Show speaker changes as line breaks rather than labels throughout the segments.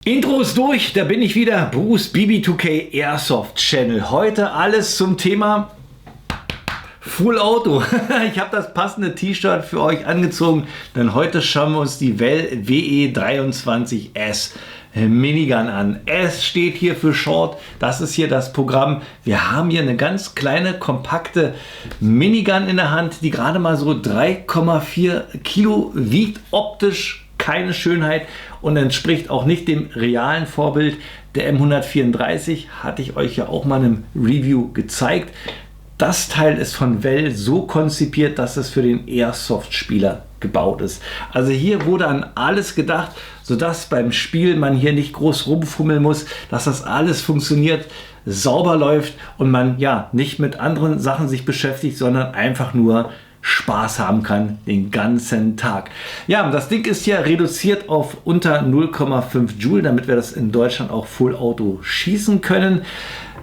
Intro ist durch, da bin ich wieder, Bruce BB2K Airsoft Channel. Heute alles zum Thema Full Auto. Ich habe das passende T-Shirt für euch angezogen, denn heute schauen wir uns die Well WE23S Minigun an. S steht hier für Short, das ist hier das Programm. Wir haben hier eine ganz kleine, kompakte Minigun in der Hand, die gerade mal so 3,4 Kilo wiegt, optisch keine Schönheit und entspricht auch nicht dem realen Vorbild der M134. Hatte ich euch ja auch mal in einem Review gezeigt. Das Teil ist von Well so konzipiert, dass es für den Airsoft-Spieler gebaut ist. Also hier wurde an alles gedacht, sodass beim Spiel man hier nicht groß rumfummeln muss, dass das alles funktioniert, sauber läuft und man ja nicht mit anderen Sachen sich beschäftigt, sondern einfach nur Spaß haben kann den ganzen Tag. Ja, das Ding ist hier reduziert auf unter 0,5 Joule, damit wir das in Deutschland auch Full Auto schießen können.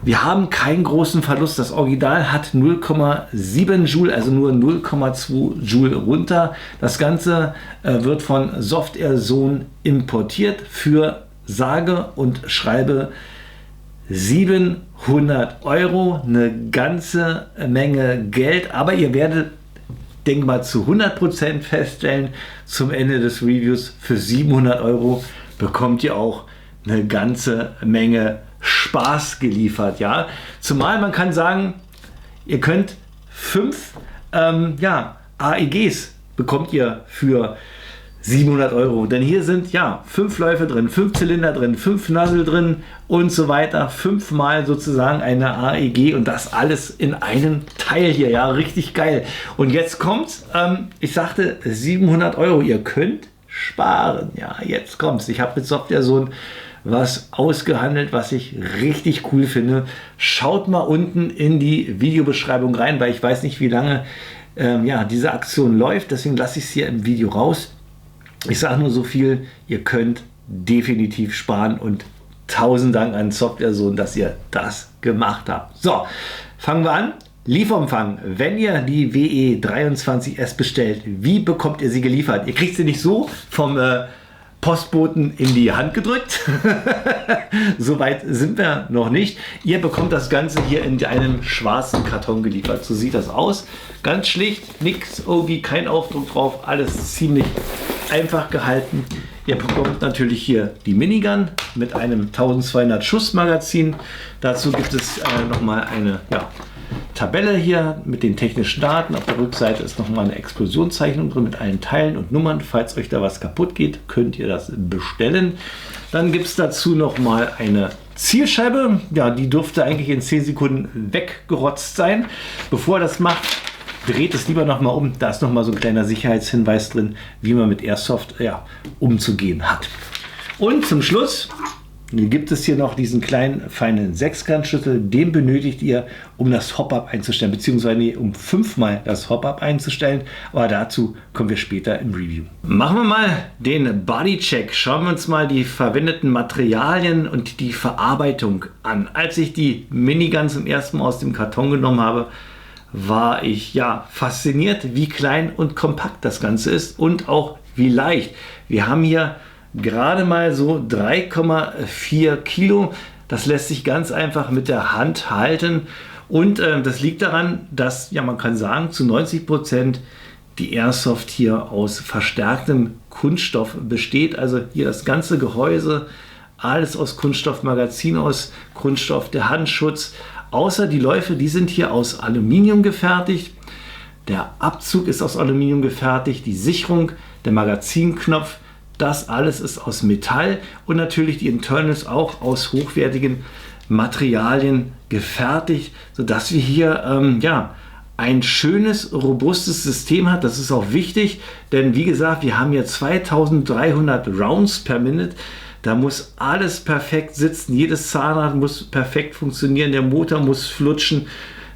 Wir haben keinen großen Verlust. Das Original hat 0,7 Joule, also nur 0,2 Joule runter. Das Ganze wird von Soft Air Zone importiert für sage und schreibe 700 Euro. Eine ganze Menge Geld, aber ihr werdet, denke mal, zu 100% feststellen, zum Ende des Reviews, für 700 Euro bekommt ihr auch eine ganze Menge Spaß geliefert. Ja? Zumal man kann sagen, ihr könnt 5 AEGs bekommt ihr für 700 Euro. Denn hier sind ja 5 Läufe drin, 5 Zylinder drin, 5 Nozzle drin und so weiter. 5-mal sozusagen eine AEG und das alles in einem Teil hier. Ja, richtig geil. Und jetzt kommt's. Ich sagte 700 Euro. Ihr könnt sparen. Ja, jetzt kommt's. Ich habe mit Soft Air Zone was ausgehandelt, was ich richtig cool finde. Schaut mal unten in die Videobeschreibung rein, weil ich weiß nicht, wie lange diese Aktion läuft. Deswegen lasse ich es hier im Video raus. Ich sage nur so viel, ihr könnt definitiv sparen und 1000 Dank an Soft Air Zone, dass ihr das gemacht habt. So, fangen wir an. Lieferumfang. Wenn ihr die WE23S bestellt, wie bekommt ihr sie geliefert? Ihr kriegt sie nicht so vom Postboten in die Hand gedrückt. Soweit sind wir noch nicht. Ihr bekommt das Ganze hier in einem schwarzen Karton geliefert. So sieht das aus. Ganz schlicht, nichts irgendwie, kein Aufdruck drauf, alles ziemlich einfach gehalten. Ihr bekommt natürlich hier die Minigun mit einem 1200 Schuss Magazin. Dazu gibt es nochmal eine Tabelle hier mit den technischen Daten. Auf der Rückseite ist nochmal eine Explosionszeichnung drin mit allen Teilen und Nummern. Falls euch da was kaputt geht, könnt ihr das bestellen. Dann gibt es dazu nochmal eine Zielscheibe. Ja, die dürfte eigentlich in 10 Sekunden weggerotzt sein. Bevor er das macht, dreht es lieber nochmal um. Da ist nochmal so ein kleiner Sicherheitshinweis drin, wie man mit Airsoft umzugehen hat. Und zum Schluss gibt es hier noch diesen kleinen, feinen Sechskantschlüssel. Den benötigt ihr, um das Hop-Up einzustellen, beziehungsweise um 5-mal das Hop-Up einzustellen. Aber dazu kommen wir später im Review. Machen wir mal den Bodycheck. Schauen wir uns mal die verwendeten Materialien und die Verarbeitung an. Als ich die Minigun zum ersten Mal aus dem Karton genommen habe, war ich fasziniert, wie klein und kompakt das Ganze ist und auch wie leicht. Wir haben hier gerade mal so 3,4 Kilo. Das lässt sich ganz einfach mit der Hand halten und das liegt daran, dass man kann sagen, zu 90% die Airsoft hier aus verstärktem Kunststoff besteht. Also hier das ganze Gehäuse, alles aus Kunststoff, Magazin aus Kunststoff, der Handschutz. Außer die Läufe, die sind hier aus Aluminium gefertigt. Der Abzug ist aus Aluminium gefertigt, die Sicherung, der Magazinknopf, das alles ist aus Metall und natürlich die Internals auch aus hochwertigen Materialien gefertigt, sodass wir hier ein schönes, robustes System haben. Das ist auch wichtig, denn wie gesagt, wir haben hier 2300 Rounds per Minute. Da muss alles perfekt sitzen, jedes Zahnrad muss perfekt funktionieren, der Motor muss flutschen,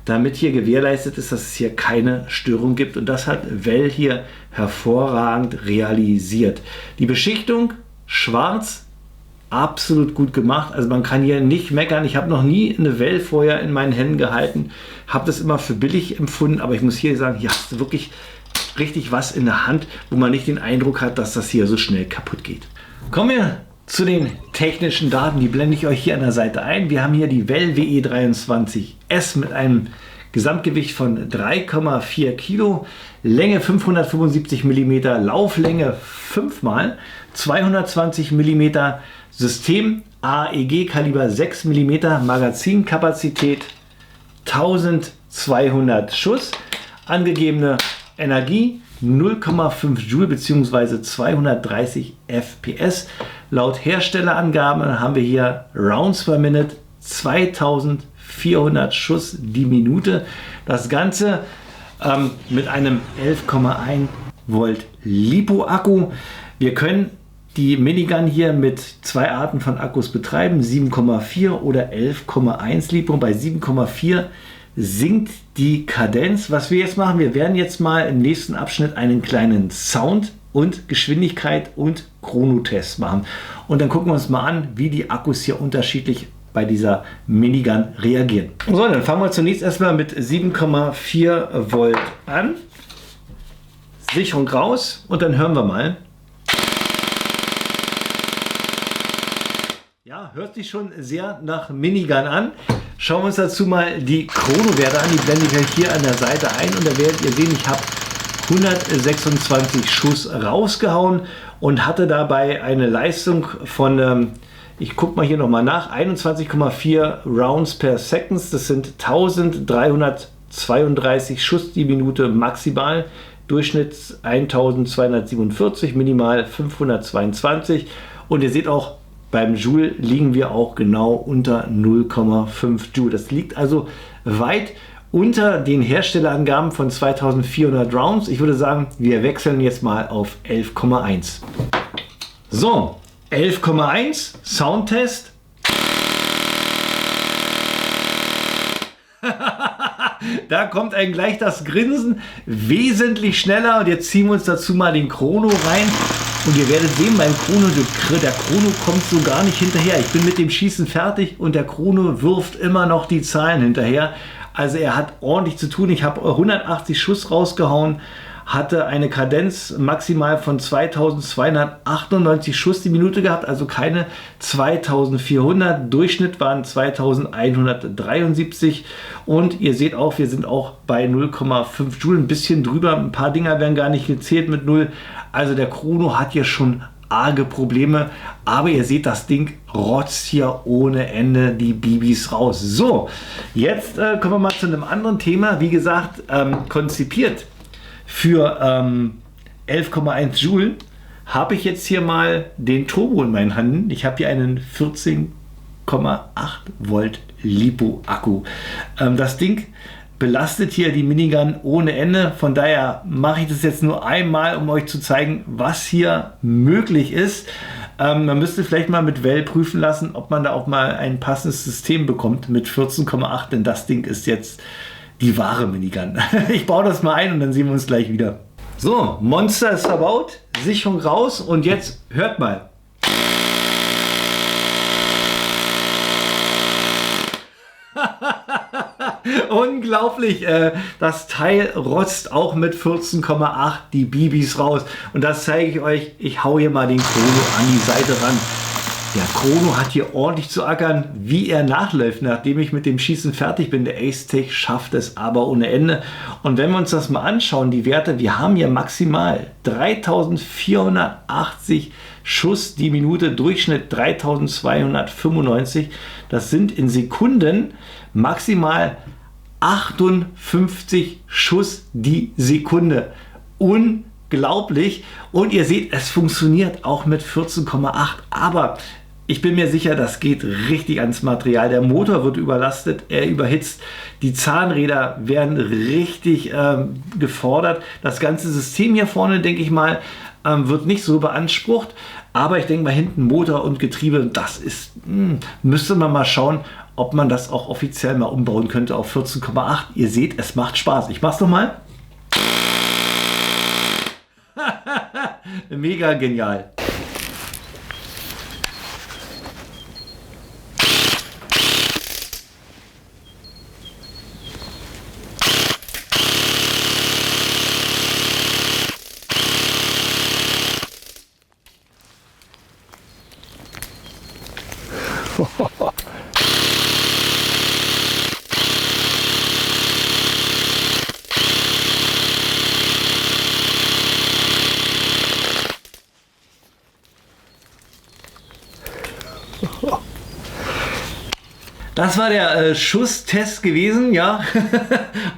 damit hier gewährleistet ist, dass es hier keine Störung gibt. Und das hat Well hier hervorragend realisiert. Die Beschichtung schwarz, absolut gut gemacht. Also man kann hier nicht meckern. Ich habe noch nie eine Well vorher in meinen Händen gehalten, habe das immer für billig empfunden, aber ich muss hier sagen, hier hast du wirklich richtig was in der Hand, wo man nicht den Eindruck hat, dass das hier so schnell kaputt geht. Kommen wir zu den technischen Daten, die blende ich euch hier an der Seite ein. Wir haben hier die Well WE23S mit einem Gesamtgewicht von 3,4 Kilo, Länge 575 mm, Lauflänge 5 mal 220 mm, System AEG Kaliber 6 mm, Magazinkapazität 1200 Schuss, angegebene Energie 0,5 Joule bzw. 230 FPS. Laut Herstellerangaben haben wir hier Rounds per Minute 2400 Schuss die Minute. Das Ganze mit einem 11,1 Volt LiPo-Akku. Wir können die Minigun hier mit zwei Arten von Akkus betreiben, 7,4 oder 11,1 LiPo. Bei 7,4 sinkt die Kadenz. Was wir jetzt machen, wir werden jetzt mal im nächsten Abschnitt einen kleinen Sound- und Geschwindigkeit- und Chronotest machen. Und dann gucken wir uns mal an, wie die Akkus hier unterschiedlich bei dieser Minigun reagieren. So, dann fangen wir zunächst erstmal mit 7,4 Volt an. Sicherung raus und dann hören wir mal. Ja, hört sich schon sehr nach Minigun an. Schauen wir uns dazu mal die Chronowerte an. Die blende ich euch hier an der Seite ein und da werdet ihr sehen, ich habe 126 Schuss rausgehauen und hatte dabei eine Leistung von, ich gucke mal hier nochmal nach, 21,4 Rounds per Seconds. Das sind 1332 Schuss die Minute maximal. Durchschnitt 1247, minimal 522. Und ihr seht auch, beim Joule liegen wir auch genau unter 0,5 Joule. Das liegt also weit unter den Herstellerangaben von 2400 Rounds. Ich würde sagen, wir wechseln jetzt mal auf 11,1. So, 11,1, Soundtest. Da kommt einem gleich das Grinsen wesentlich schneller. Und jetzt ziehen wir uns dazu mal den Chrono rein. Und ihr werdet sehen, beim Chrono, der Chrono kommt so gar nicht hinterher. Ich bin mit dem Schießen fertig und der Chrono wirft immer noch die Zahlen hinterher. Also er hat ordentlich zu tun. Ich habe 180 Schuss rausgehauen, hatte eine Kadenz maximal von 2298 Schuss die Minute gehabt, also keine 2400. Durchschnitt waren 2173 und ihr seht auch, wir sind auch bei 0,5 Joule, ein bisschen drüber. Ein paar Dinger werden gar nicht gezählt mit 0. Also der Chrono hat hier schon arge Probleme, aber ihr seht, das Ding rotzt hier ohne Ende die Bibis raus. So, jetzt kommen wir mal zu einem anderen Thema. Wie gesagt, konzipiert für 11,1 Joule habe ich jetzt hier mal den Turbo in meinen Händen. Ich habe hier einen 14,8 Volt LiPo Akku. Das Ding belastet hier die Minigun ohne Ende. Von daher mache ich das jetzt nur einmal, um euch zu zeigen, was hier möglich ist. Man müsste vielleicht mal mit Well prüfen lassen, ob man da auch mal ein passendes System bekommt mit 14,8, denn das Ding ist jetzt die wahre Minigun. Ich baue das mal ein und dann sehen wir uns gleich wieder. So, Monster ist verbaut, Sicherung raus und jetzt hört mal. Unglaublich, das Teil rotzt auch mit 14,8 die Bibis raus. Und das zeige ich euch. Ich hau hier mal den Chrono an die Seite ran. Der Chrono hat hier ordentlich zu ackern, wie er nachläuft, nachdem ich mit dem Schießen fertig bin. Der Ace-Tech schafft es aber ohne Ende. Und wenn wir uns das mal anschauen, die Werte, wir haben hier maximal 3480 Schuss die Minute, Durchschnitt 3295. Das sind in Sekunden maximal 58 Schuss die Sekunde. Unglaublich. Und ihr seht, es funktioniert auch mit 14,8. Aber ich bin mir sicher, das geht richtig ans Material. Der Motor wird überlastet, er überhitzt. Die Zahnräder werden richtig gefordert. Das ganze System hier vorne, denke ich mal, wird nicht so beansprucht. Aber ich denke mal, hinten Motor und Getriebe, das ist, müsste man mal schauen, ob man das auch offiziell mal umbauen könnte auf 14,8. Ihr seht, es macht Spaß. Ich mach's nochmal. Mega genial. Das war der Schusstest gewesen, ja,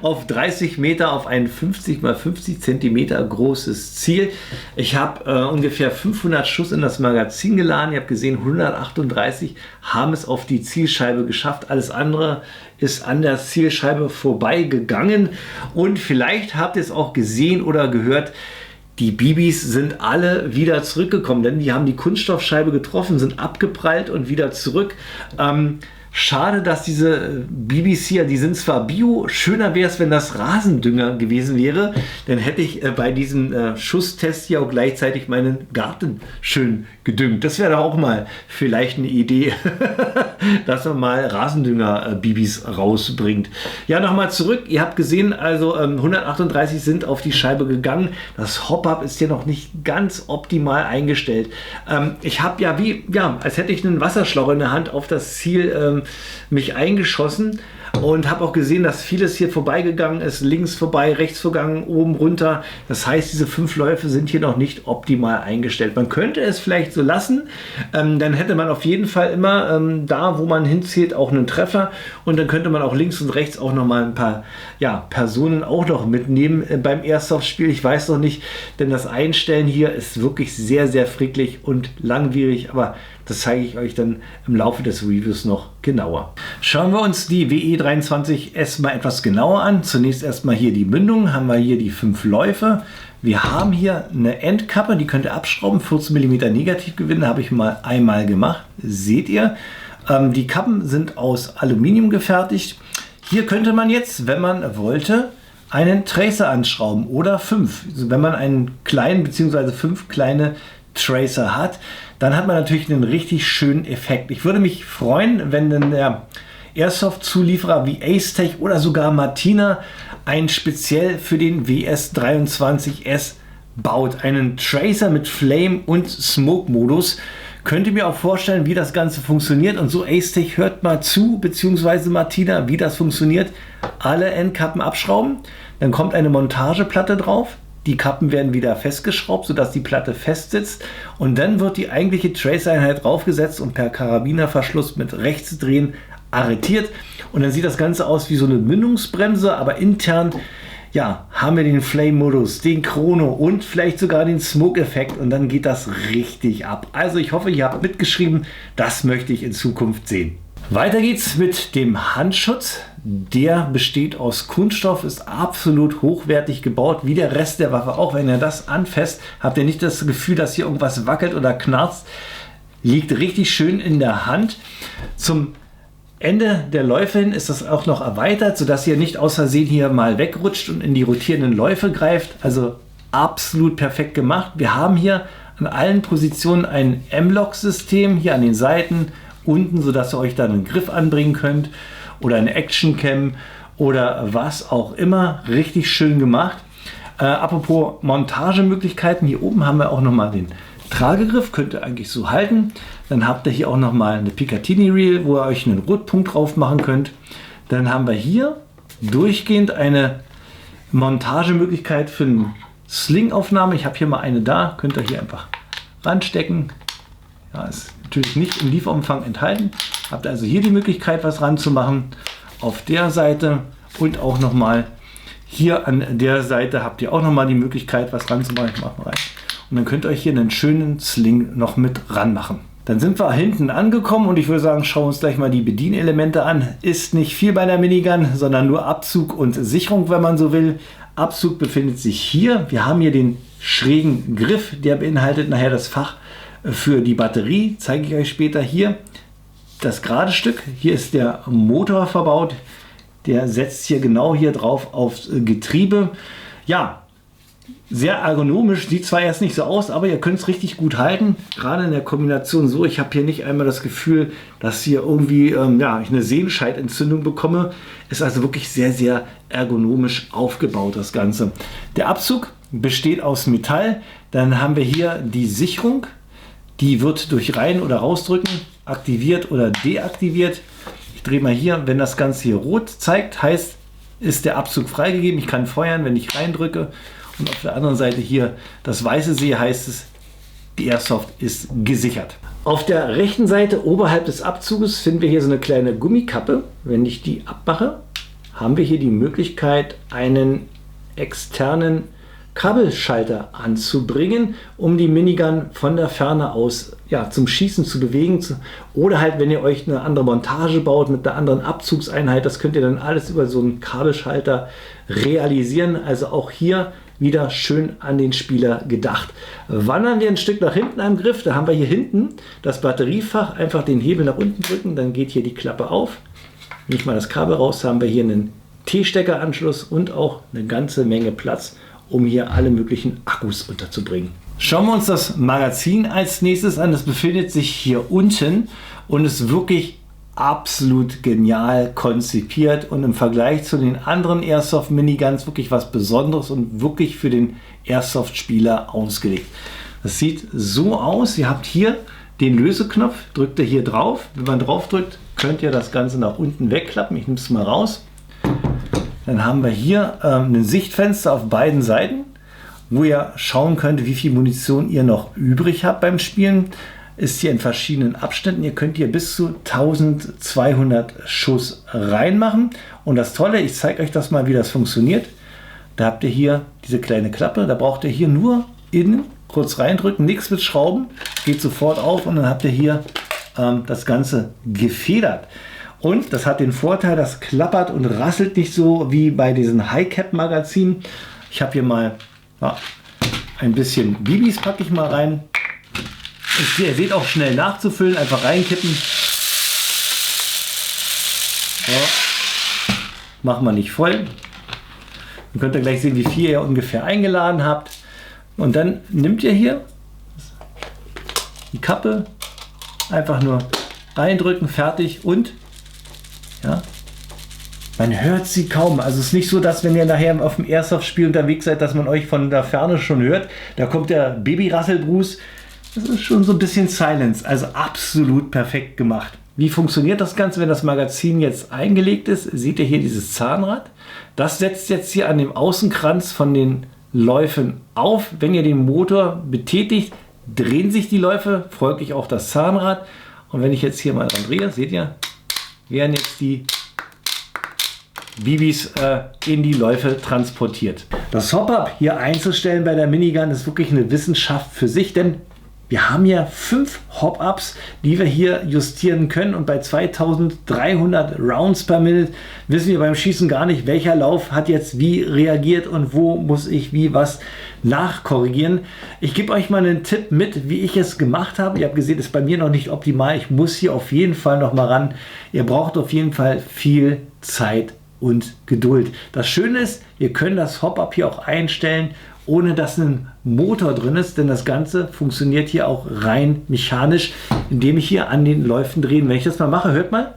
auf 30 Meter auf ein 50 x 50 Zentimeter großes Ziel. Ich habe ungefähr 500 Schuss in das Magazin geladen. Ihr habt gesehen, 138 haben es auf die Zielscheibe geschafft. Alles andere ist an der Zielscheibe vorbeigegangen. Und vielleicht habt ihr es auch gesehen oder gehört, die Bibis sind alle wieder zurückgekommen, denn die haben die Kunststoffscheibe getroffen, sind abgeprallt und wieder zurück. Schade, dass diese Bibis hier, die sind zwar bio, schöner wäre es, wenn das Rasendünger gewesen wäre, dann hätte ich bei diesem Schusstest hier auch gleichzeitig meinen Garten schön gedüngt. Das wäre doch auch mal vielleicht eine Idee, dass man mal Rasendünger-Bibis rausbringt. Ja, nochmal zurück, ihr habt gesehen, also 138 sind auf die Scheibe gegangen. Das Hop-Up ist hier noch nicht ganz optimal eingestellt. Ich habe ja als hätte ich einen Wasserschlauch in der Hand auf das Ziel mich eingeschossen und habe auch gesehen, dass vieles hier vorbeigegangen ist, links vorbei, rechts vergangen, oben runter. Das heißt, diese 5 Läufe sind hier noch nicht optimal eingestellt. Man könnte es vielleicht so lassen, dann hätte man auf jeden Fall immer da, wo man hinzählt, auch einen Treffer und dann könnte man auch links und rechts auch noch mal ein paar Personen auch noch mitnehmen beim Airsoft-Spiel. Ich weiß noch nicht, denn das Einstellen hier ist wirklich sehr, sehr fricklich und langwierig, aber das zeige ich euch dann im Laufe des Reviews noch genauer. Schauen wir uns die WE23S mal etwas genauer an. Zunächst erstmal hier die Mündung, haben wir hier die 5 Läufe. Wir haben hier eine Endkappe, die könnt ihr abschrauben, 14 mm Negativgewinde, habe ich mal einmal gemacht, seht ihr. Die Kappen sind aus Aluminium gefertigt. Hier könnte man jetzt, wenn man wollte, einen Tracer anschrauben oder 5. Also wenn man einen kleinen bzw. 5 kleine Tracer hat, dann hat man natürlich einen richtig schönen Effekt. Ich würde mich freuen, wenn dann der Airsoft-Zulieferer wie Ace-Tech oder sogar Martina einen speziell für den WS23S baut. Einen Tracer mit Flame- und Smoke-Modus. Könnt ihr mir auch vorstellen, wie das Ganze funktioniert? Und so Ace-Tech, hört mal zu, beziehungsweise Martina, wie das funktioniert. Alle Endkappen abschrauben, dann kommt eine Montageplatte drauf. Die Kappen werden wieder festgeschraubt, sodass die Platte fest sitzt. Und dann wird die eigentliche Tracer-Einheit draufgesetzt und per Karabinerverschluss mit Rechtsdrehen arretiert. Und dann sieht das Ganze aus wie so eine Mündungsbremse, aber intern haben wir den Flame-Modus, den Chrono und vielleicht sogar den Smoke-Effekt. Und dann geht das richtig ab. Also ich hoffe, ihr habt mitgeschrieben. Das möchte ich in Zukunft sehen. Weiter geht's mit dem Handschutz. Der besteht aus Kunststoff, ist absolut hochwertig gebaut, wie der Rest der Waffe. Auch wenn ihr das anfasst, habt ihr nicht das Gefühl, dass hier irgendwas wackelt oder knarzt. Liegt richtig schön in der Hand. Zum Ende der Läufe hin ist das auch noch erweitert, sodass ihr nicht aus Versehen hier mal wegrutscht und in die rotierenden Läufe greift. Also absolut perfekt gemacht. Wir haben hier an allen Positionen ein M-Lock-System, hier an den Seiten, unten, sodass ihr euch dann einen Griff anbringen könnt oder eine Action Cam oder was auch immer. Richtig schön gemacht. Apropos Montagemöglichkeiten, hier oben haben wir auch nochmal den Tragegriff, könnt ihr eigentlich so halten. Dann habt ihr hier auch nochmal eine Picatinny Reel, wo ihr euch einen Rotpunkt drauf machen könnt. Dann haben wir hier durchgehend eine Montagemöglichkeit für eine Sling-Aufnahme. Ich habe hier mal eine da, könnt ihr hier einfach ranstecken. Ja, ist natürlich nicht im Lieferumfang enthalten. Habt ihr also hier die Möglichkeit, was ranzumachen. Auf der Seite und auch nochmal hier an der Seite habt ihr auch nochmal die Möglichkeit, was ranzumachen. Ich mache mal rein. Und dann könnt ihr euch hier einen schönen Sling noch mit ranmachen. Dann sind wir hinten angekommen und ich würde sagen, schauen wir uns gleich mal die Bedienelemente an. Ist nicht viel bei der Minigun, sondern nur Abzug und Sicherung, wenn man so will. Abzug befindet sich hier. Wir haben hier den schrägen Griff, der beinhaltet nachher das Fach für die Batterie. Zeige ich euch später hier. Das gerade Stück, hier ist der Motor verbaut. Der setzt hier genau hier drauf aufs Getriebe. Ja, sehr ergonomisch, sieht zwar erst nicht so aus, aber ihr könnt es richtig gut halten. Gerade in der Kombination so, ich habe hier nicht einmal das Gefühl, dass hier irgendwie ich eine Sehenscheidentzündung bekomme. Ist also wirklich sehr, sehr ergonomisch aufgebaut, das Ganze. Der Abzug besteht aus Metall. Dann haben wir hier die Sicherung. Die wird durch Rein- oder Rausdrücken aktiviert oder deaktiviert. Ich drehe mal hier, wenn das Ganze hier rot zeigt, heißt, ist der Abzug freigegeben. Ich kann feuern, wenn ich reindrücke. Und auf der anderen Seite hier das Weiße sehe, heißt es, die Airsoft ist gesichert. Auf der rechten Seite oberhalb des Abzuges finden wir hier so eine kleine Gummikappe. Wenn ich die abmache, haben wir hier die Möglichkeit, einen externen Kabelschalter anzubringen, um die Minigun von der Ferne aus zum Schießen zu bewegen. Oder halt, wenn ihr euch eine andere Montage baut mit einer anderen Abzugseinheit, das könnt ihr dann alles über so einen Kabelschalter realisieren. Also auch hier wieder schön an den Spieler gedacht. Wandern wir ein Stück nach hinten am Griff, da haben wir hier hinten das Batteriefach, einfach den Hebel nach unten drücken, dann geht hier die Klappe auf. Nehme ich mal das Kabel raus, haben wir hier einen T-Stecker-Anschluss und auch eine ganze Menge Platz, um hier alle möglichen Akkus unterzubringen. Schauen wir uns das Magazin als nächstes an. Das befindet sich hier unten und ist wirklich absolut genial konzipiert und im Vergleich zu den anderen Airsoft Miniguns wirklich was Besonderes und wirklich für den Airsoft-Spieler ausgelegt. Das sieht so aus. Ihr habt hier den Löseknopf, drückt ihr hier drauf. Wenn man drauf drückt, könnt ihr das Ganze nach unten wegklappen. Ich nehme es mal raus. Dann haben wir hier ein Sichtfenster auf beiden Seiten, wo ihr schauen könnt, wie viel Munition ihr noch übrig habt beim Spielen. Ist hier in verschiedenen Abständen. Ihr könnt hier bis zu 1200 Schuss reinmachen. Und das Tolle, ich zeige euch das mal, wie das funktioniert. Da habt ihr hier diese kleine Klappe. Da braucht ihr hier nur innen kurz reindrücken, nichts mit Schrauben. Geht sofort auf und dann habt ihr hier das Ganze gefedert. Und das hat den Vorteil, das klappert und rasselt nicht so wie bei diesen High-Cap-Magazinen. Ich habe hier mal ein bisschen Bibis, packe ich mal rein. Ihr seht auch schnell nachzufüllen, einfach reinkippen. So. Machen wir nicht voll. Dann könnt ihr gleich sehen, wie viel ihr ungefähr eingeladen habt. Und dann nimmt ihr hier die Kappe, einfach nur reindrücken, fertig und man hört sie kaum. Also es ist nicht so, dass wenn ihr nachher auf dem Airsoft-Spiel unterwegs seid, dass man euch von der Ferne schon hört. Da kommt der Baby-Rasselbruß. Das ist schon so ein bisschen Silence, also absolut perfekt gemacht. Wie funktioniert das Ganze, wenn das Magazin jetzt eingelegt ist? Seht ihr hier dieses Zahnrad? Das setzt jetzt hier an dem Außenkranz von den Läufen auf. Wenn ihr den Motor betätigt, drehen sich die Läufe, folglich auch das Zahnrad. Und wenn ich jetzt hier mal dran drehe, seht ihr, werden jetzt die Bibis in die Läufe transportiert. Das Hop-Up hier einzustellen bei der Minigun ist wirklich eine Wissenschaft für sich, denn wir haben ja 5 Hop-Ups, die wir hier justieren können und bei 2300 Rounds per Minute wissen wir beim Schießen gar nicht, welcher Lauf hat jetzt wie reagiert und wo muss ich wie was nachkorrigieren. Ich gebe euch mal einen Tipp mit, wie ich es gemacht habe. Ihr habt gesehen, ist bei mir noch nicht optimal. Ich muss hier auf jeden Fall noch mal ran. Ihr braucht auf jeden Fall viel Zeit und Geduld. Das Schöne ist, ihr könnt das Hop-Up hier auch einstellen, ohne dass ein Motor drin ist, denn das Ganze funktioniert hier auch rein mechanisch, indem ich hier an den Läufen drehe. Wenn ich das mal mache, hört mal.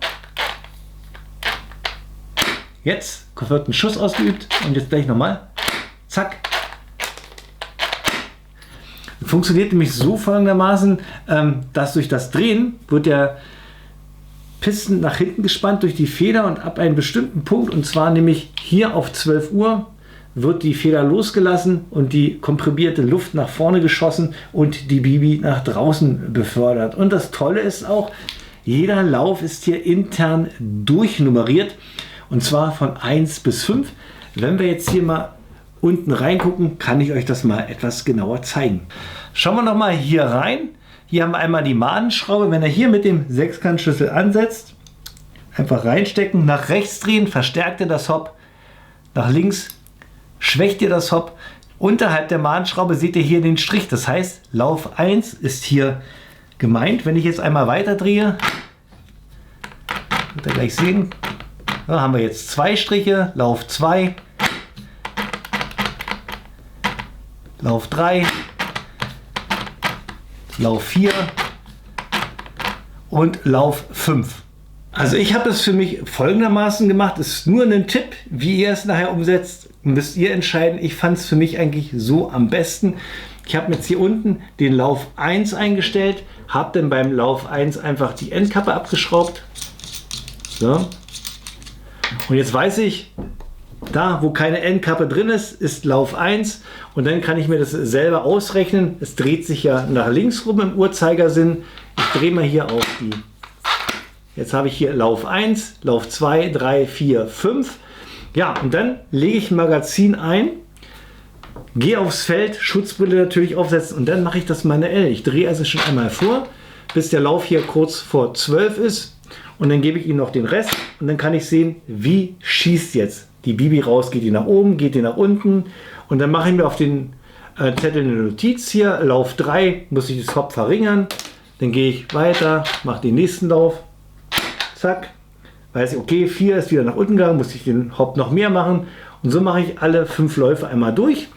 Jetzt wird ein Schuss ausgeübt und jetzt gleich nochmal. Zack. Funktioniert nämlich so folgendermaßen, dass durch das Drehen wird der Piston nach hinten gespannt durch die Feder und ab einem bestimmten Punkt, und zwar nämlich hier auf 12 Uhr, wird die Feder losgelassen und die komprimierte Luft nach vorne geschossen und die Bibi nach draußen befördert. Und das Tolle ist auch, jeder Lauf ist hier intern durchnummeriert und zwar von 1 bis 5. Wenn wir jetzt hier mal unten reingucken, kann ich euch das mal etwas genauer zeigen. Schauen wir noch mal hier rein. Hier haben wir einmal die Madenschraube. Wenn ihr hier mit dem Sechskantschlüssel ansetzt, einfach reinstecken, nach rechts drehen, verstärkt ihr das Hop, nach links schwächt ihr das Hop. Unterhalb der Madenschraube seht ihr hier den Strich. Das heißt, Lauf 1 ist hier gemeint. Wenn ich jetzt einmal weiter drehe, könnt ihr gleich sehen, da haben wir jetzt 2 Striche. Lauf 2, Lauf 3, Lauf 4 und Lauf 5. Also ich habe es für mich folgendermaßen gemacht. Es ist nur ein Tipp, wie ihr es nachher umsetzt. müsst ihr entscheiden. Ich fand es für mich eigentlich so am besten. Ich habe jetzt hier unten den Lauf 1 eingestellt, habe dann beim Lauf 1 einfach die Endkappe abgeschraubt. So. Und jetzt weiß ich, da wo keine Endkappe drin ist, ist Lauf 1 und dann kann ich mir das selber ausrechnen. Es dreht sich ja nach links rum im Uhrzeigersinn. Ich drehe mal hier auf die. Jetzt habe ich hier Lauf 1, Lauf 2, 3, 4, 5. Ja, und dann lege ich ein Magazin ein, gehe aufs Feld, Schutzbrille natürlich aufsetzen und dann mache ich das manuell. Ich drehe also schon einmal vor, bis der Lauf hier kurz vor 12 ist und dann gebe ich ihm noch den Rest und dann kann ich sehen, wie schießt jetzt die Bibi raus. Geht die nach oben, geht die nach unten und dann mache ich mir auf den Zettel eine Notiz hier, Lauf 3, muss ich das Hop verringern, dann gehe ich weiter, mache den nächsten Lauf, zack. Weiß ich, okay, 4 ist wieder nach unten gegangen, muss ich den Hop noch mehr machen. Und so mache ich alle 5 Läufe einmal durch.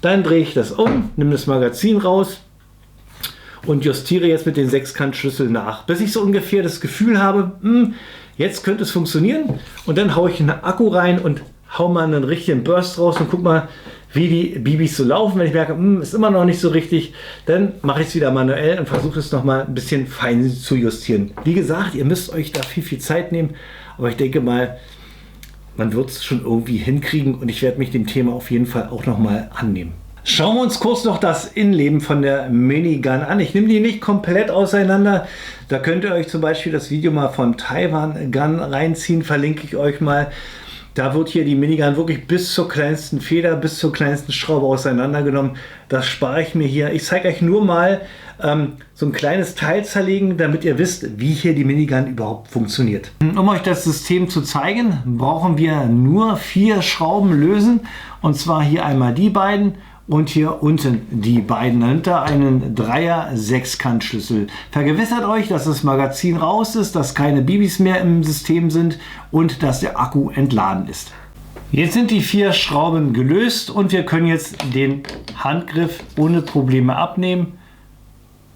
Dann drehe ich das um, nehme das Magazin raus und justiere jetzt mit den Sechskantschlüsseln nach. Bis ich so ungefähr das Gefühl habe, jetzt könnte es funktionieren. Und dann haue ich einen Akku rein und haue mal einen richtigen Burst raus und guck mal, wie die Bibis so laufen. Wenn ich merke, ist immer noch nicht so richtig, dann mache ich es wieder manuell und versuche es noch mal ein bisschen fein zu justieren. Wie gesagt, ihr müsst euch da viel Zeit nehmen, aber ich denke mal, man wird es schon irgendwie hinkriegen und ich werde mich dem Thema auf jeden Fall auch noch mal annehmen. Schauen wir uns kurz noch das Innenleben von der Minigun an. Ich nehme die nicht komplett auseinander. Da könnt ihr euch zum Beispiel das Video mal von Taiwan Gun reinziehen, verlinke ich euch mal. Da wird hier die Minigun wirklich bis zur kleinsten Feder, bis zur kleinsten Schraube auseinandergenommen. Das spare ich mir hier. Ich zeige euch nur mal so ein kleines Teil zerlegen, damit ihr wisst, wie hier die Minigun überhaupt funktioniert. Um euch das System zu zeigen, brauchen wir nur 4 Schrauben lösen. Und zwar hier einmal die beiden und hier unten die beiden. Dahinter einen 3er Sechskantschlüssel. Vergewissert euch, dass das Magazin raus ist, dass keine Bibis mehr im System sind und dass der Akku entladen ist. Jetzt sind die 4 Schrauben gelöst und wir können jetzt den Handgriff ohne Probleme abnehmen.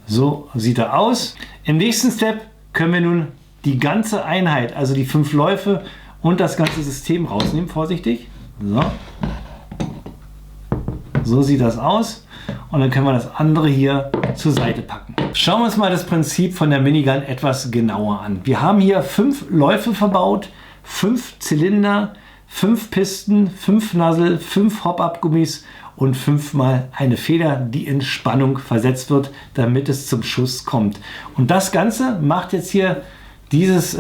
So sieht er aus. Im nächsten Step können wir nun die ganze Einheit, also die 5 Läufe und das ganze System rausnehmen. Vorsichtig. So. So sieht das aus und dann können wir das andere hier zur Seite packen. Schauen wir uns mal das Prinzip von der Minigun etwas genauer an. Wir haben hier 5 Läufe verbaut, 5 Zylinder, 5 Pisten, 5 Nozzle, 5 Hop-Up-Gummis und 5-mal eine Feder, die in Spannung versetzt wird, damit es zum Schuss kommt. Und das Ganze macht jetzt hier dieses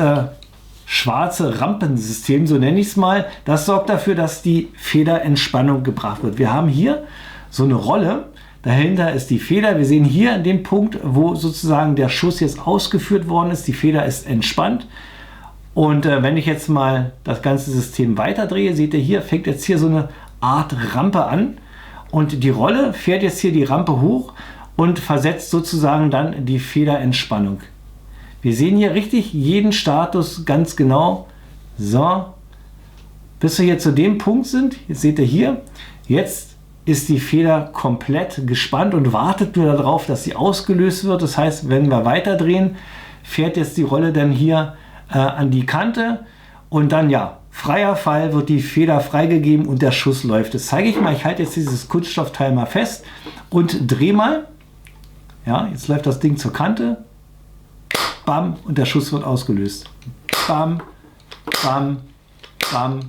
schwarze Rampensystem, so nenne ich es mal. Das sorgt dafür, dass die Feder in Spannung gebracht wird. Wir haben hier so eine Rolle, dahinter ist die Feder. Wir sehen hier an dem Punkt, wo sozusagen der Schuss jetzt ausgeführt worden ist, die Feder ist entspannt. Und wenn ich jetzt mal das ganze System weiterdrehe, seht ihr hier, fängt jetzt hier so eine Art Rampe an. Und die Rolle fährt jetzt hier die Rampe hoch und versetzt sozusagen dann die Feder in Spannung. Wir sehen hier richtig jeden Status ganz genau. So, bis wir hier zu dem Punkt sind, jetzt seht ihr hier, jetzt ist die Feder komplett gespannt und wartet nur darauf, dass sie ausgelöst wird. Das heißt, wenn wir weiterdrehen, fährt jetzt die Rolle dann hier an die Kante und dann ja, freier Fall, wird die Feder freigegeben und der Schuss läuft. Das zeige ich mal. Ich halte jetzt dieses Kunststoffteil mal fest und drehe mal. Ja, jetzt läuft das Ding zur Kante. Bam, und der Schuss wird ausgelöst. Bam, bam, bam,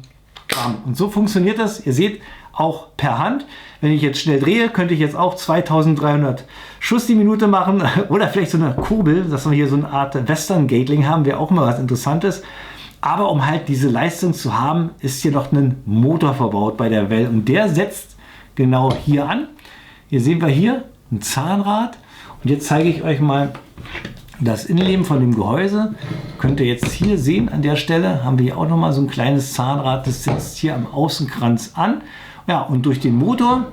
bam. Und so funktioniert das. Ihr seht, auch per Hand. Wenn ich jetzt schnell drehe, könnte ich jetzt auch 2300 Schuss die Minute machen. Oder vielleicht so eine Kurbel, dass wir hier so eine Art Western Gatling haben, wäre auch mal was Interessantes. Aber um halt diese Leistung zu haben, ist hier noch ein Motor verbaut bei der Well. Und der setzt genau hier an. Hier sehen wir hier ein Zahnrad. Und jetzt zeige ich euch mal das Innenleben von dem Gehäuse. Könnt ihr jetzt hier sehen, an der Stelle haben wir hier auch noch mal so ein kleines Zahnrad. Das setzt hier am Außenkranz an. Ja, und durch den Motor,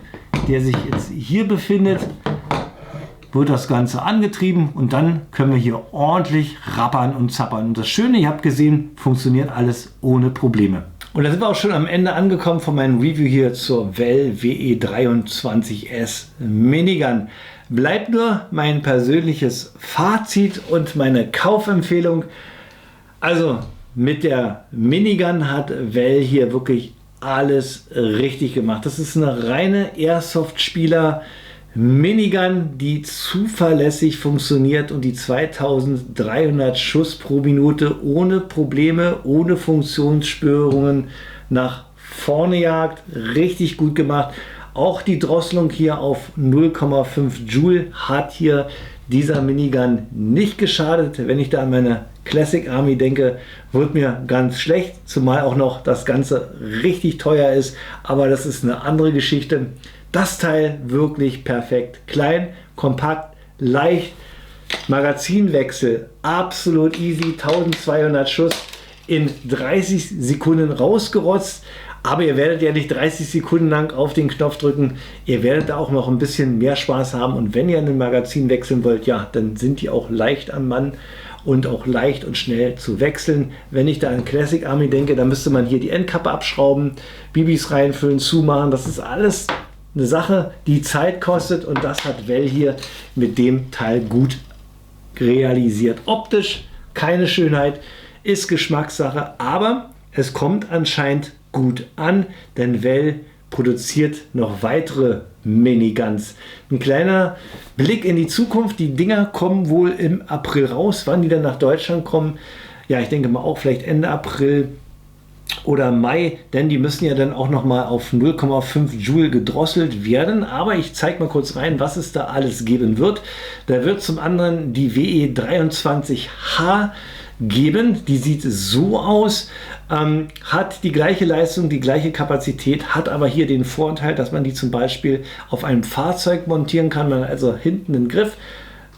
der sich jetzt hier befindet, wird das Ganze angetrieben und dann können wir hier ordentlich rappern und zappern. Und das Schöne, ihr habt gesehen, funktioniert alles ohne Probleme. Und da sind wir auch schon am Ende angekommen von meinem Review hier zur Well WE23S Minigun. Bleibt nur mein persönliches Fazit und meine Kaufempfehlung. Also mit der Minigun hat Well hier wirklich alles richtig gemacht. Das ist eine reine Airsoft-Spieler Minigun, die zuverlässig funktioniert und die 2300 Schuss pro Minute ohne Probleme, ohne Funktionsstörungen nach vorne jagt. Richtig gut gemacht. Auch die Drosselung hier auf 0,5 Joule hat hier dieser Minigun nicht geschadet. Wenn ich da an meine Classic Army denke, wird mir ganz schlecht, zumal auch noch das Ganze richtig teuer ist, aber das ist eine andere Geschichte. Das Teil wirklich perfekt, klein, kompakt, leicht, Magazinwechsel absolut easy, 1200 Schuss in 30 Sekunden rausgerotzt. Aber ihr werdet ja nicht 30 Sekunden lang auf den Knopf drücken. Ihr werdet da auch noch ein bisschen mehr Spaß haben. Und wenn ihr ein Magazin wechseln wollt, ja, dann sind die auch leicht am Mann und auch leicht und schnell zu wechseln. Wenn ich da an Classic Army denke, dann müsste man hier die Endkappe abschrauben, Bibis reinfüllen, zumachen. Das ist alles eine Sache, die Zeit kostet. Und das hat Well hier mit dem Teil gut realisiert. Optisch keine Schönheit, ist Geschmackssache. Aber es kommt anscheinend gut an, denn Well produziert noch weitere Miniguns. Ein kleiner Blick in die Zukunft. Die Dinger kommen wohl im April raus. Wann die dann nach Deutschland kommen, ja, ich denke mal auch vielleicht Ende April oder Mai, denn die müssen ja dann auch noch mal auf 0,5 Joule gedrosselt werden. Aber ich zeige mal kurz rein, was es da alles geben wird. Da wird zum anderen die WE23H geben. Die sieht so aus, hat die gleiche Leistung, die gleiche Kapazität, hat aber hier den Vorteil, dass man die zum Beispiel auf einem Fahrzeug montieren kann. Man hat also hinten einen Griff,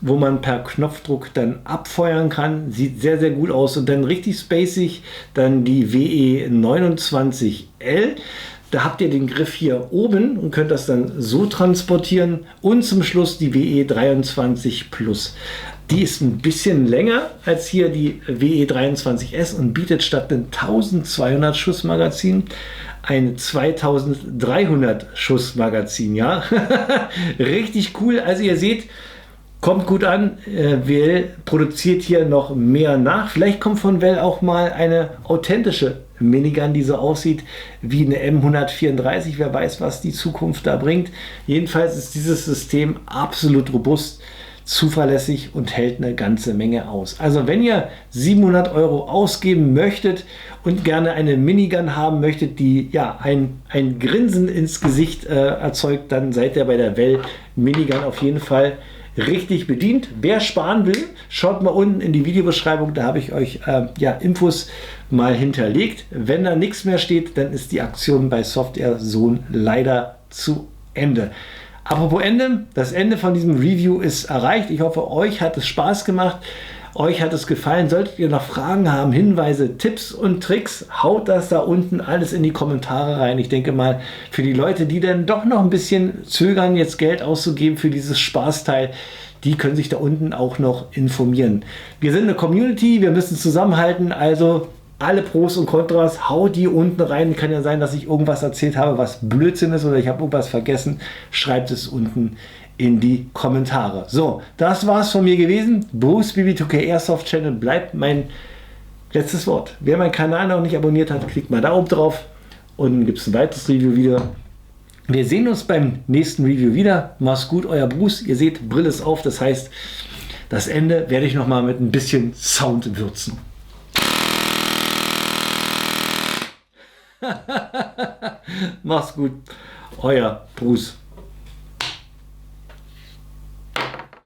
wo man per Knopfdruck dann abfeuern kann. Sieht sehr, sehr gut aus. Und dann richtig spacig, dann die WE29L. Da habt ihr den Griff hier oben und könnt das dann so transportieren. Und zum Schluss die WE23 Plus. Die ist ein bisschen länger als hier die WE23S und bietet statt einem 1200 Schuss Magazin ein 2300 Schuss Magazin. Ja, richtig cool. Also ihr seht, kommt gut an. Well produziert hier noch mehr nach. Vielleicht kommt von Well auch mal eine authentische Minigun, die so aussieht wie eine M134. Wer weiß, was die Zukunft da bringt. Jedenfalls ist dieses System absolut robust, zuverlässig und hält eine ganze Menge aus. Also wenn ihr 700 € ausgeben möchtet und gerne eine Minigun haben möchtet, die ja ein Grinsen ins Gesicht erzeugt, dann seid ihr bei der Well Minigun auf jeden Fall richtig bedient. Wer sparen will, schaut mal unten in die Videobeschreibung, da habe ich euch Infos mal hinterlegt. Wenn da nichts mehr steht, dann ist die Aktion bei Softair Zone leider zu Ende. Apropos Ende, das Ende von diesem Review ist erreicht. Ich hoffe, euch hat es Spaß gemacht, euch hat es gefallen. Solltet ihr noch Fragen haben, Hinweise, Tipps und Tricks, haut das da unten alles in die Kommentare rein. Ich denke mal, für die Leute, die dann doch noch ein bisschen zögern, jetzt Geld auszugeben für dieses Spaßteil, die können sich da unten auch noch informieren. Wir sind eine Community, wir müssen zusammenhalten, also alle Pros und Kontras, haut die unten rein. Kann ja sein, dass ich irgendwas erzählt habe, was Blödsinn ist oder ich habe irgendwas vergessen. Schreibt es unten in die Kommentare. So, das war's von mir gewesen. Bruce BB2K Airsoft Channel bleibt mein letztes Wort. Wer meinen Kanal noch nicht abonniert hat, klickt mal da oben drauf und dann gibt es ein weiteres Review wieder. Wir sehen uns beim nächsten Review wieder. Macht's gut, euer Bruce. Ihr seht, Brille ist auf. Das heißt, das Ende werde ich noch mal mit ein bisschen Sound würzen. Mach's gut, euer Bruce.